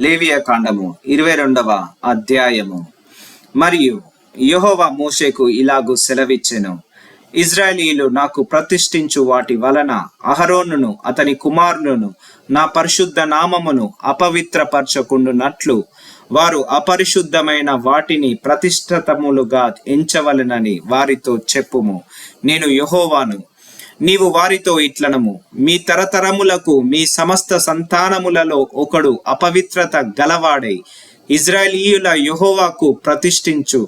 లేవియ కాండము 22వ అధ్యాయము. మరియు యెహోవా మోషేకు ఇలాగు సెలవిచ్చెను, ఇజ్రాయేలీయులు నాకు ప్రతిష్ఠించు వాటి వలన అహరోనును అతని కుమారులను నా పరిశుద్ధ నామమును అపవిత్రపరచకుండునట్లు వారు అపరిశుద్ధమైన వాటిని ప్రతిష్ఠితములుగా ఎంచవలెనని వారితో చెప్పుము. నేను యెహోవాను. నీవు వారితో ఇట్లనము, మీ తరతరములకు మీ సమస్త సంతానములలో ఒకడు అపవిత్రత గలవాడై ఇజ్రాయేలీయుల యెహోవాకు ప్రతిష్ఠించు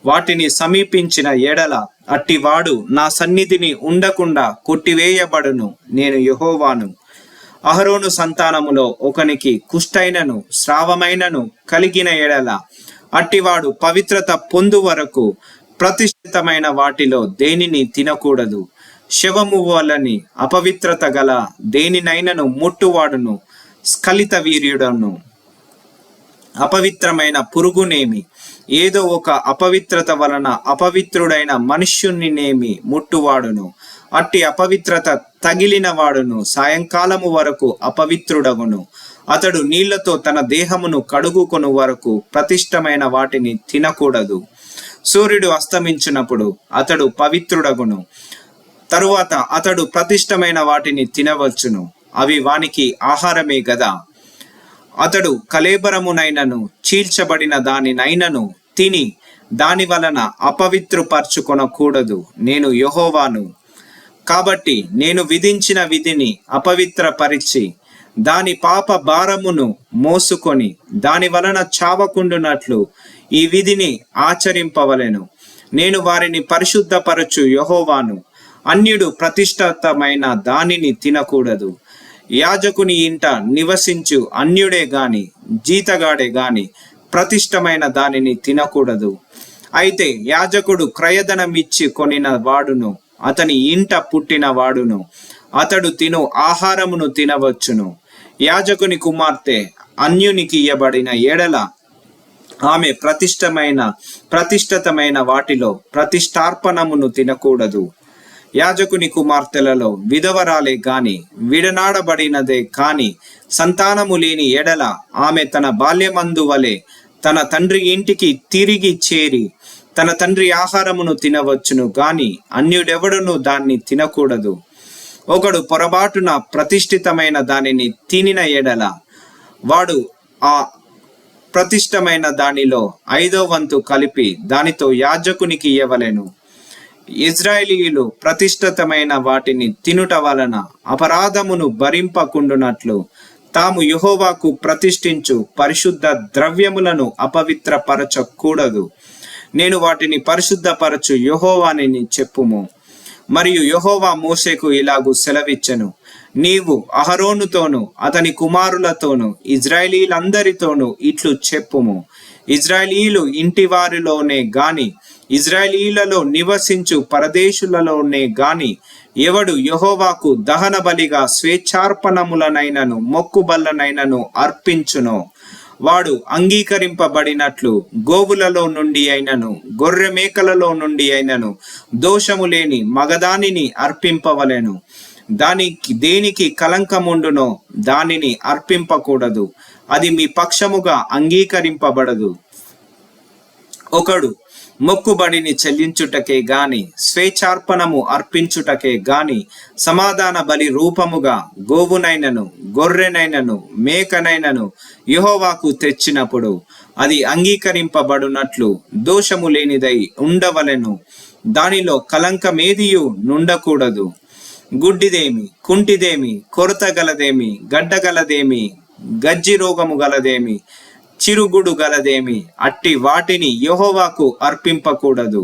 వాటిని సమీపించిన ఎడల అట్టివాడు నా సన్నిధిని ఉండకుండా కొట్టివేయబడును. నేను యెహోవాను. అహరోను సంతానములో ఒకనికి కుష్ఠైనను స్రావమైనను కలిగిన ఎడల అట్టివాడు పవిత్రత పొందు వరకు ప్రతిష్ఠితమైన వాటిలో దేనిని తినకూడదు. శవము వలని అపవిత్రత గల దేనినైనను ముట్టువాడును స్ఖలిత వీర్యుడను. అపవిత్రమైన పురుగునేమి ఏదో ఒక అపవిత్రత వలన అపవిత్రుడైన మనుష్యునినేమి ముట్టువాడును. అట్టి అపవిత్రత తగిలిన వాడును సాయంకాలము వరకు అపవిత్రుడగును. అతడు నీళ్లతో తన దేహమును కడుగుకొను వరకు ప్రతిష్టమైన వాటిని తినకూడదు. సూర్యుడు అస్తమించినప్పుడు అతడు పవిత్రుడగును. తరువాత అతడు ప్రతిష్టమైన వాటిని తినవచ్చును, అవి వానికి ఆహారమే గదా. అతడు కళేబరమునైనను చీల్చబడిన దానినైనను తిని దాని వలన అపవిత్రపరచుకొనకూడదు. నేను యెహోవాను. కాబట్టి నేను విధించిన విధిని అపవిత్రపరిచి దాని పాప భారమును మోసుకొని దాని వలన చావకుండునట్లు ఈ విధిని ఆచరింపవలెను. నేను వారిని పరిశుద్ధపరచు యెహోవాను. అన్యుడు ప్రతిష్ఠితమైన దానిని తినకూడదు. యాజకుని ఇంట నివసించు అన్యుడే గాని జీతగాడే గాని ప్రతిష్టమైన దానిని తినకూడదు. అయితే యాజకుడు క్రయధనమిచ్చి కొనిన వాడును అతని ఇంట పుట్టిన వాడును అతడు తిను ఆహారమును తినవచ్చును. యాజకుని కుమార్తె అన్యునికి ఇయ్యబడిన ఎడల ఆమె ప్రతిష్ఠితమైన వాటిలో ప్రతిష్టార్పణమును తినకూడదు. యాజకుని కుమార్తెలలో విధవరాలే గాని విడనాడబడినదే కాని సంతానము లేని ఎడల ఆమె తన బాల్యమందు వలె తన తండ్రి ఇంటికి తిరిగి చేరి తన తండ్రి ఆహారమును తినవచ్చును గాని అన్యుడెవడును దాన్ని తినకూడదు. ఒకడు పొరబాటున ప్రతిష్ఠితమైన దానిని తినిన ఎడల వాడు ఆ ప్రతిష్టమైన దానిలో 5వ వంతు కలిపి దానితో యాజకునికి ఇయ్యవలెను. ఇజ్రాయేలీయులు ప్రతిష్ఠితమైన వాటిని తినుట వలన అపరాధమును భరింపకుండునట్లు తాము యెహోవాకు ప్రతిష్ఠించు పరిశుద్ధ ద్రవ్యములను అపవిత్రపరచకూడదు. నేను వాటిని పరిశుద్ధపరచు యెహోవానని చెప్పుము. మరియు యెహోవా మోషేకు ఇలాగు సెలవిచ్చెను, నీవు అహరోనుతోను అతని కుమారులతోను ఇజ్రాయేలీలందరితోనూ ఇట్లు చెప్పుము. ఇజ్రాయేలీయులు ఇంటి వారిలోనే గాని ఇజ్రాయేలీలలో నివసించు పరదేశులలోనే గాని ఎవడు యెహోవాకు దహన బలిగా స్వేచ్ఛార్పణములనైనను మొక్కుబళ్ళనైనను అర్పించునో వాడు అంగీకరింపబడినట్లు గోవులలో నుండి అయినను గొర్రె మేకలలో నుండి అయినను దోషము లేని మగదానిని అర్పింపవలెను. దేనికి కలంకముండునో దానిని అర్పింపకూడదు, అది మీ పక్షముగా అంగీకరింపబడదు. ఒకడు మొక్కుబడిని చెల్లించుటకే గాని స్వేచ్ఛార్పణము అర్పించుటకే గాని సమాధాన బలి రూపముగా గోవునైనను గొర్రెనైనను మేకనైనను యెహోవాకు తెచ్చినప్పుడు అది అంగీకరింపబడునట్లు దోషము లేనిదై ఉండవలెను. దానిలో కలంకమేదియు నుండకూడదు. గుడ్డిదేమి, కుంటిదేమి, కొరత గలదేమి, గడ్డగలదేమి, గజ్జి రోగము గలదేమి, చిరుగుడు గలదేమి అట్టి వాటిని యెహోవాకు అర్పింపకూడదు.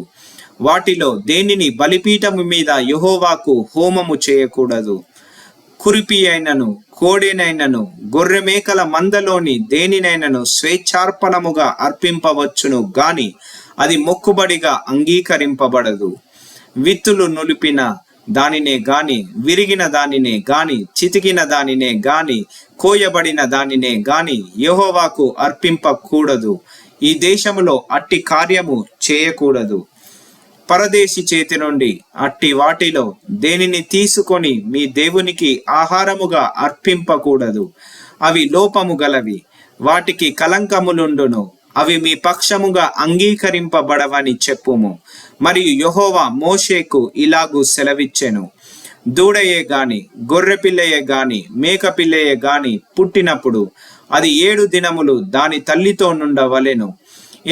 వాటిలో దేనిని బలిపీఠము మీద యెహోవాకు హోమము చేయకూడదు. కురిపి అయినను కోడెనైనను గొర్రె మేకల మందలోని దేనినైనను స్వేచ్ఛార్పణముగా అర్పింపవచ్చును గాని అది మొక్కుబడిగా అంగీకరింపబడదు. విత్తులు నులిపిన దానినే గాని విరిగిన దానినే గాని చితికిన దానినే గాని కోయబడిన దానినే గాని యెహోవాకు అర్పింపకూడదు. ఈ దేశములో అట్టి కార్యము చేయకూడదు. పరదేశి చేతి నుండి అట్టి వాటిలో దేనిని తీసుకొని మీ దేవునికి ఆహారముగా అర్పింపకూడదు. అవి లోపము గలవి. వాటికి కలంకములుండును, అవి మీ పక్షముగా అంగీకరింపబడవని చెప్పుము. మరియు యెహోవా మోషేకు ఇలాగు సెలవిచ్చెను, దూడయే గాని గొర్రెపిల్లయే గాని మేకపిల్లయే గాని పుట్టినప్పుడు అది 7 దినములు దాని తల్లితో నుండవలెను.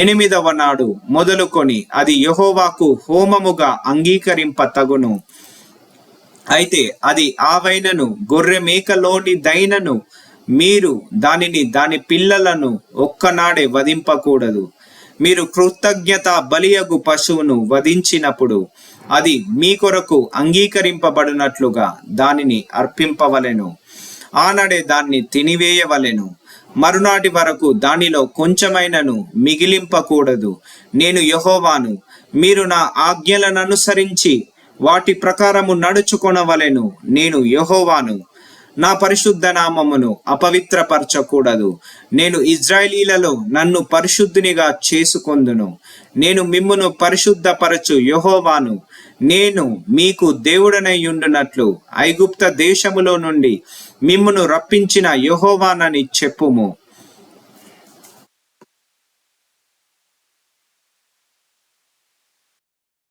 8వ నాడు మొదలుకొని అది యెహోవాకు హోమముగా అంగీకరింపతగును. అయితే అది ఆవైనను గొర్రె మేకలోని దైనను మీరు దాని పిల్లలను ఒక్కనాడే వధింపకూడదు. మీరు కృతజ్ఞత బలియగు పశువును వధించినప్పుడు అది మీ కొరకు అంగీకరింపబడినట్లుగా దానిని అర్పింపవలెను. ఆనాడే దాన్ని తినివేయవలెను. మరునాటి వరకు దానిలో కొంచెమైనను మిగిలింపకూడదు. నేను యెహోవాను. మీరు నా ఆజ్ఞలను అనుసరించి వాటి ప్రకారము నడుచుకొనవలెను. నేను యెహోవాను. నా పరిశుద్ధ నామమును అపవిత్రపరచకూడదు. నేను ఇజ్రాయేలీలలో నన్ను పరిశుద్ధునిగా చేసుకొందును. నేను మిమ్మును పరిశుద్ధపరచు యెహోవాను. నేను మీకు దేవుడనై ఉండునట్లు ఐగుప్త దేశములో నుండి మిమ్మును రప్పించిన యెహోవానని చెప్పుము.